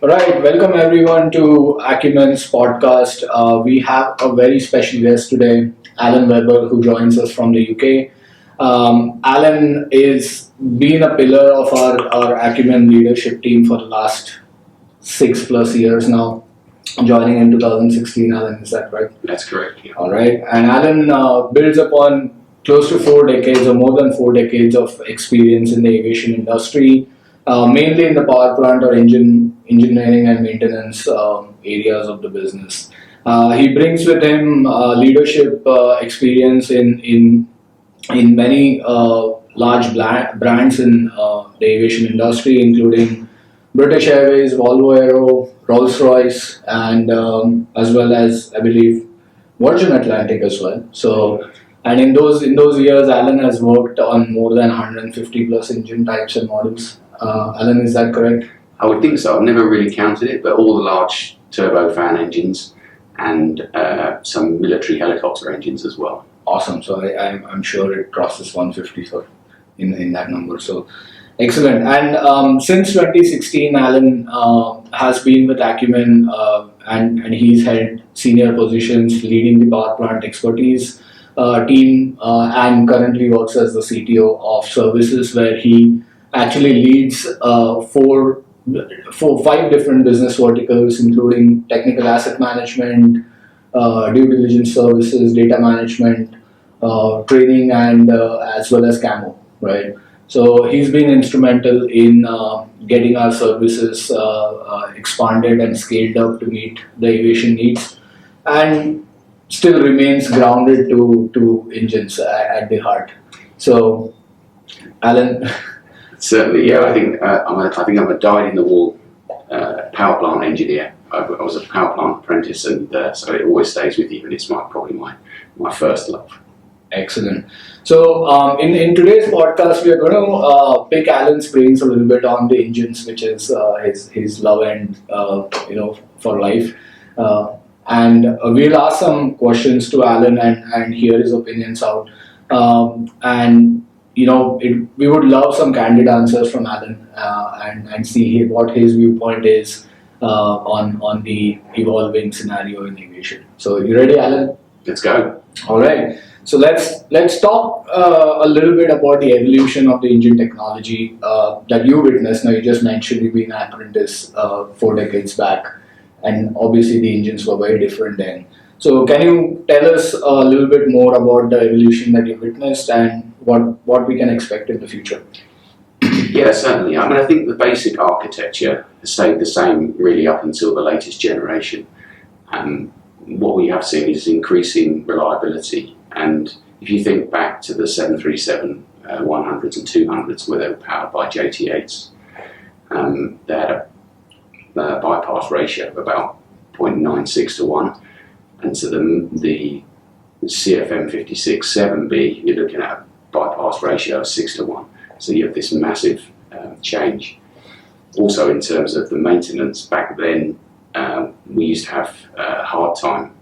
Right, welcome everyone to Acumen's podcast. We have a very special guest today, Alan Weber, who joins us from the UK. Alan is been a pillar of our Acumen leadership team for the last 6 plus years now, joining in 2016. Alan, is that right? That's correct. Yeah. All right, and Alan builds upon close to 4 decades or more than 4 decades of experience in the aviation industry, mainly in the power plant or engineering and maintenance areas of the business. He brings with him leadership experience in many large brands in the aviation industry, including British Airways, Volvo Aero, Rolls-Royce, and as well as I believe Virgin Atlantic as well. So, and in those years, Alan has worked on more than 150 plus engine types and models. Alan, is that correct? I would think so. I've never really counted it, but all the large turbofan engines and some military helicopter engines as well. Awesome. So I'm sure it crosses 150 so in that number. So excellent. And since 2016, Alan has been with Acumen and he's held senior positions leading the power plant expertise team and currently works as the CTO of services, where he actually leads five different business verticals, including technical asset management, due diligence services, data management, training, and as well as camo, right? So he's been instrumental in getting our services expanded and scaled up to meet the aviation needs, and still remains grounded to engines at the heart. So, Alan. Certainly, yeah. I think I'm a dyed-in-the-wool power plant engineer. I was a power plant apprentice, and so it always stays with you. And it's probably my first love. Excellent. So, in today's podcast, we are going to pick Alan's brains a little bit on the engines, which is his love and for life. And we'll ask some questions to Alan and hear his opinions out. We would love some candid answers from Alan and see what his viewpoint is on the evolving scenario in aviation. So, you ready, Alan? Let's go. All right. So let's talk a little bit about the evolution of the engine technology that you witnessed. Now, you just mentioned you've been an apprentice 4 decades back, and obviously the engines were very different then. So can you tell us a little bit more about the evolution that you witnessed and what we can expect in the future? Yeah, certainly. I think the basic architecture has stayed the same really up until the latest generation. What we have seen is increasing reliability. And if you think back to the 737 100s and 200s, where they were powered by JT8s, they had a bypass ratio of about 0.96 to 1. And so the CFM 56 7B, you're looking at a bypass ratio of 6 to 1. So you have this massive change. Also, in terms of the maintenance, back then we used to have hard time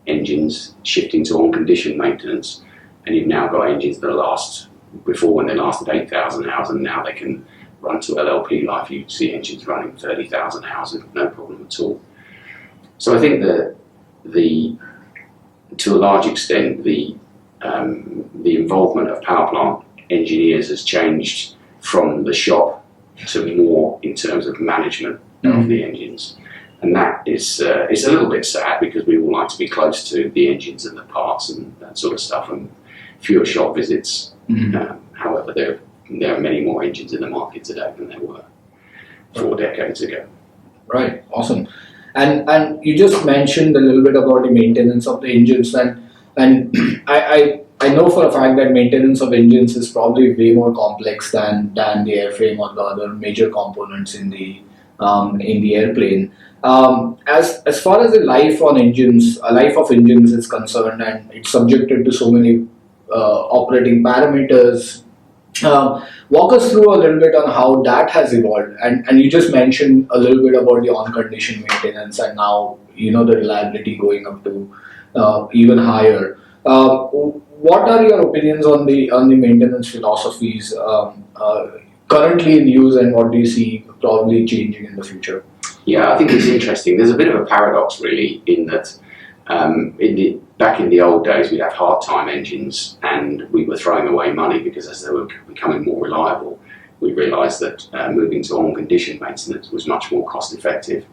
engines shifting to on-condition maintenance, and you've now got engines that last, before when they lasted 8,000 hours, and now they can run to LLP life. You see engines running 30,000 hours with no problem at all. So I think that to a large extent, the involvement of power plant engineers has changed from the shop to more in terms of management of the engines. And that is it's a little bit sad, because we all like to be close to the engines and the parts and that sort of stuff, and fewer shop visits. However, there are many more engines in the market today than there were 4 decades ago. Right, awesome. And you just mentioned a little bit about the maintenance of the engines, and I know for a fact that maintenance of engines is probably way more complex than the airframe or the other major components in the airplane. As far as the life of engines is concerned, and it's subjected to so many operating parameters. Walk us through a little bit on how that has evolved, and you just mentioned a little bit about the on-condition maintenance, and now the reliability going up to even higher. What are your opinions on the maintenance philosophies currently in use, and what do you see probably changing in the future? Yeah, I think it's interesting. There's a bit of a paradox, really, in that back in the old days, we'd have hard-time engines and we were throwing away money because as they were becoming more reliable, we realised that moving to on-condition maintenance was much more cost-effective.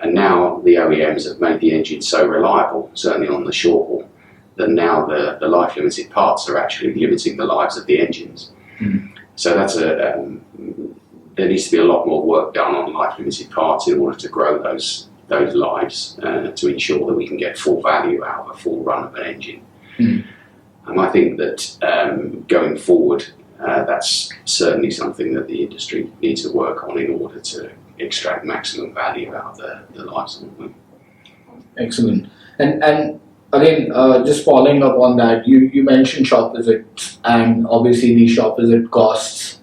And now the OEMs have made the engine so reliable, certainly on the short haul, that now the life-limited parts are actually limiting the lives of the engines. So that's there needs to be a lot more work done on life-limited parts in order to grow those lives to ensure that we can get full value out of a full run of an engine. And I think that going forward, that's certainly something that the industry needs to work on in order to extract maximum value out of the lives of them. Excellent. And again, just following up on that, you mentioned shop visits, and obviously the shop visit costs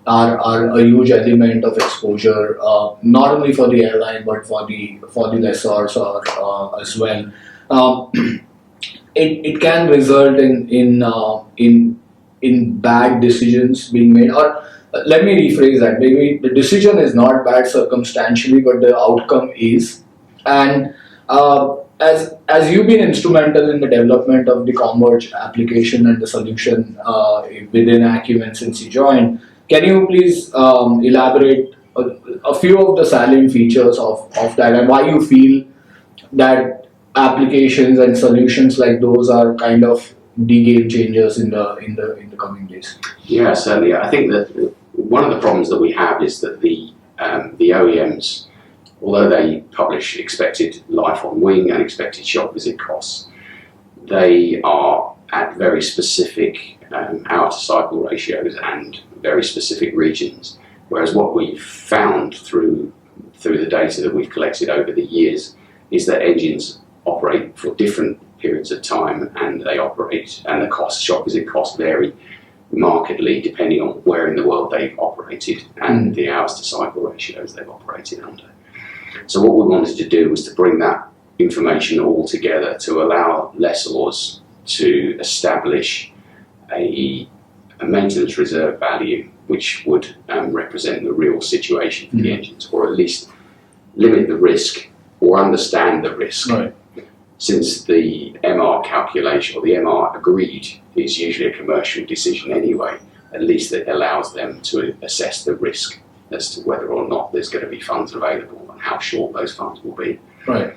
are a huge element of exposure, not only for the airline but for the lessors as well. It can result in bad decisions being made, or let me rephrase that. Maybe the decision is not bad circumstantially, but the outcome is. And as you've been instrumental in the development of the commVerge application and the solution within Acumen since you joined, can you please elaborate a few of the salient features of that, and why you feel that applications and solutions like those are kind of the game changers in the coming days? Yeah, certainly. I think that one of the problems that we have is that the OEMs, although they publish expected life on wing and expected shop visit costs, they are at very specific hour to cycle ratios and very specific regions. Whereas what we've found through the data that we've collected over the years is that engines operate for different periods of time, and the shop visit costs vary markedly depending on where in the world they've operated and the hours to cycle ratios they've operated under. So what we wanted to do was to bring that information all together to allow lessors to establish a maintenance reserve value which would represent the real situation for the engines, or at least limit the risk or understand the risk. Right. Since the MR calculation, or the MR agreed, is usually a commercial decision anyway, at least it allows them to assess the risk as to whether or not there's going to be funds available and how short those funds will be. Right.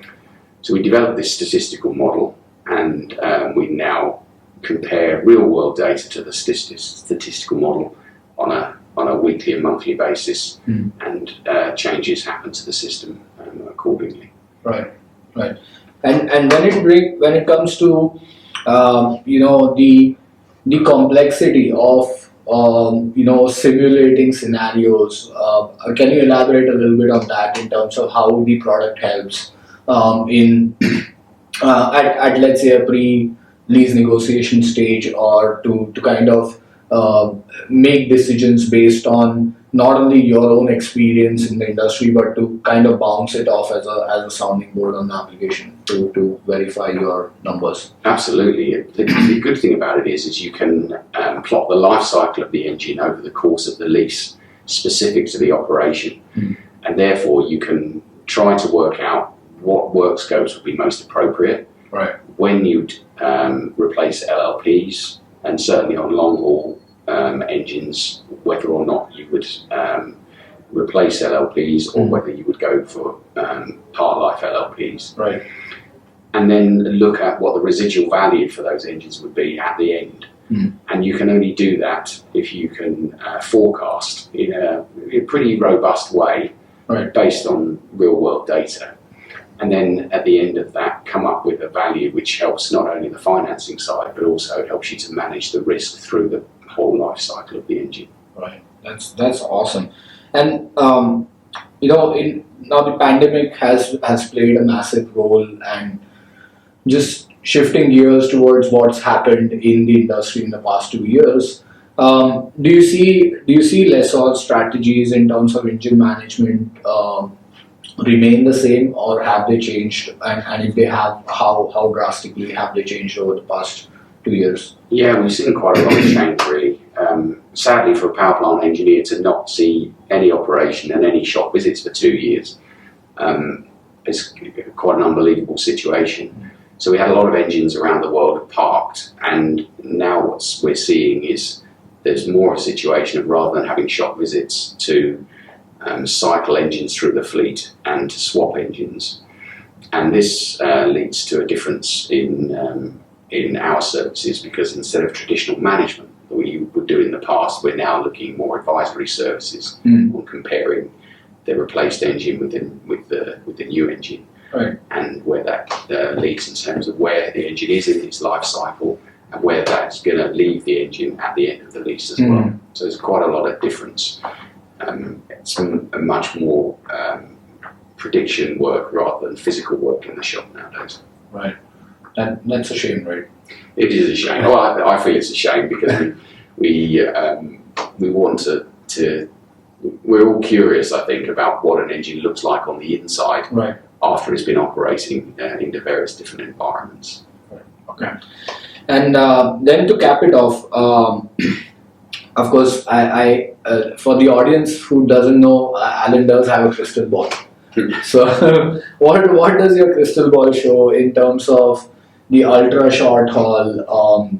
So we developed this statistical model, and we now compare real-world data to the statistical model on a weekly and monthly basis, and changes happen to the system accordingly. Right. Right. And when it comes to the complexity of simulating scenarios, can you elaborate a little bit on that in terms of how the product helps at let's say a pre-lease negotiation stage, or to kind of make decisions based on not only your own experience in the industry, but to kind of bounce it off as a sounding board on the application to verify your numbers? Absolutely. The good thing about it is you can plot the life cycle of the engine over the course of the lease specific to the operation, and therefore you can try to work out what work scopes would be most appropriate, right, when you'd replace LLPs, and certainly on long haul engines, whether or not you would replace LLPs or whether you would go for part life LLPs. Right. And then look at what the residual value for those engines would be at the end. And you can only do that if you can forecast in a pretty robust way, right, based on real world data. And then at the end of that, come up with a value which helps not only the financing side, but also helps you to manage the risk through the whole life cycle of the engine. Right. That's awesome. And now the pandemic has played a massive role, and just shifting gears towards what's happened in the industry in the past 2 years. Do you see lessor strategies in terms of engine management remain the same, or have they changed? And if they have, how drastically have they changed over the past 2 years? Yeah, we've seen quite a lot of change, really. Sadly, for a power plant engineer to not see any operation and any shop visits for 2 years It's quite an unbelievable situation. So we had a lot of engines around the world parked, and now what we're seeing is there's more a situation of, rather than having shop visits, to cycle engines through the fleet and to swap engines. And this leads to a difference in our services, because instead of traditional management that we would do in the past, we're now looking more advisory services on comparing the replaced engine with the new engine, right, and where that leads in terms of where the engine is in its life cycle and where that's going to leave the engine at the end of the lease as well. So there's quite a lot of difference. It's a much more prediction work rather than physical work in the shop nowadays. Right. That's a shame, right? It is a shame. Well, I feel it's a shame because we want to. We're all curious, I think, about what an engine looks like on the inside, right, after it's been operating into various different environments. Right. Okay. And then to cap it off, of course, I for the audience who doesn't know, Alan does have a crystal ball. So, what does your crystal ball show in terms of the ultra short haul,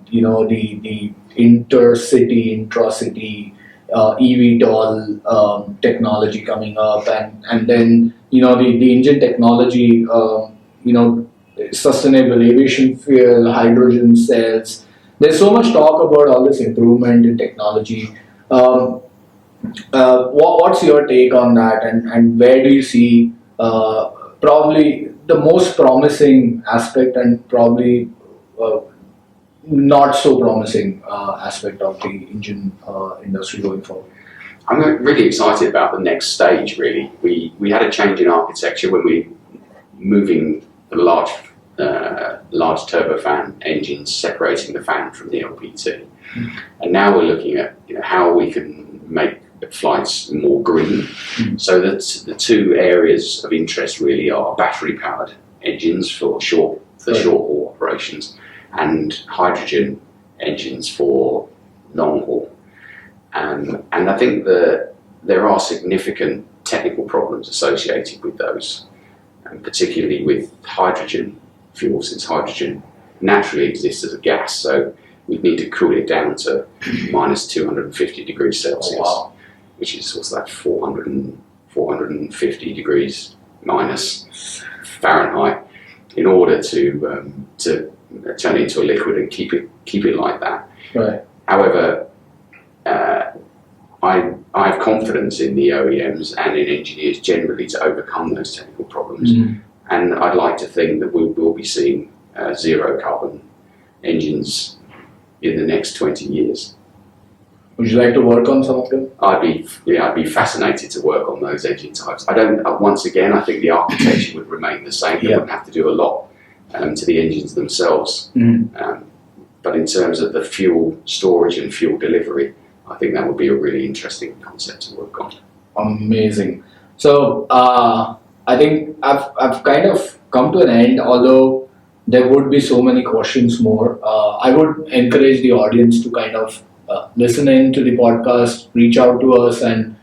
the intercity, intracity, eVTOL technology coming up, and then the engine technology, sustainable aviation fuel, hydrogen cells. There's so much talk about all this improvement in technology. What's your take on that, and where do you see probably the most promising aspect and probably not so promising aspect of the engine industry going forward? I'm really excited about the next stage, really. We had a change in architecture when we moving the large turbofan engines, separating the fan from the LPT. And now we're looking at how we can make flights more green. So that the two areas of interest really are battery-powered engines for short haul operations, and hydrogen engines for long haul. And I think that there are significant technical problems associated with those, and particularly with hydrogen fuel, since hydrogen naturally exists as a gas. So we'd need to cool it down to minus 250 degrees Celsius, which is what's that, 450 degrees minus Fahrenheit, in order to turn it into a liquid and keep it like that. Right. However, I have confidence in the OEMs and in engineers generally to overcome those technical problems, and I'd like to think that we will be seeing zero carbon engines in the next 20 years. Would you like to work on some of them? I'd be fascinated to work on those engine types. I think the architecture would remain the same. They wouldn't have to do a lot to the engines themselves. But in terms of the fuel storage and fuel delivery, I think that would be a really interesting concept to work on. Amazing. So I think I've kind of come to an end, although there would be so many questions more. I would encourage the audience to kind of listen in to the podcast, reach out to us, and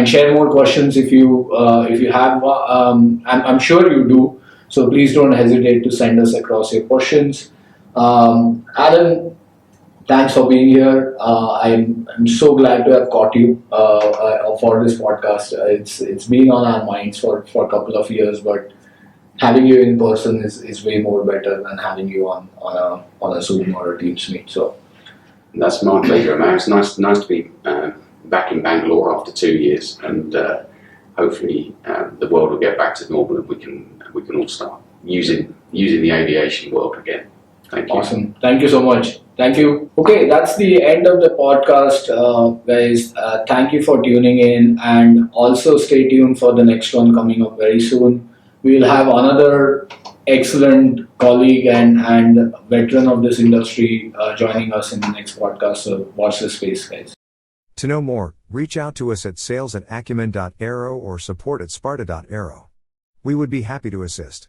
share more questions if you have. I'm sure you do. So please don't hesitate to send us across your questions. Alan, thanks for being here. I'm so glad to have caught you for this podcast. It's been on our minds for a couple of years, but having you in person is way more better than having you on a Zoom or a Teams meet. So that's my pleasure, man. It's nice to be back in Bangalore after 2 years, and hopefully the world will get back to normal and we can all start using the aviation world again. Thank you. Awesome. Thank you so much. Thank you. Okay, that's the end of the podcast, guys. Thank you for tuning in, and also stay tuned for the next one coming up very soon. We will have another excellent colleague and veteran of this industry joining us in the next podcast. So watch this space, guys. To know more, reach out to us at sales@acumen.aero or support@sparta.aero. We would be happy to assist.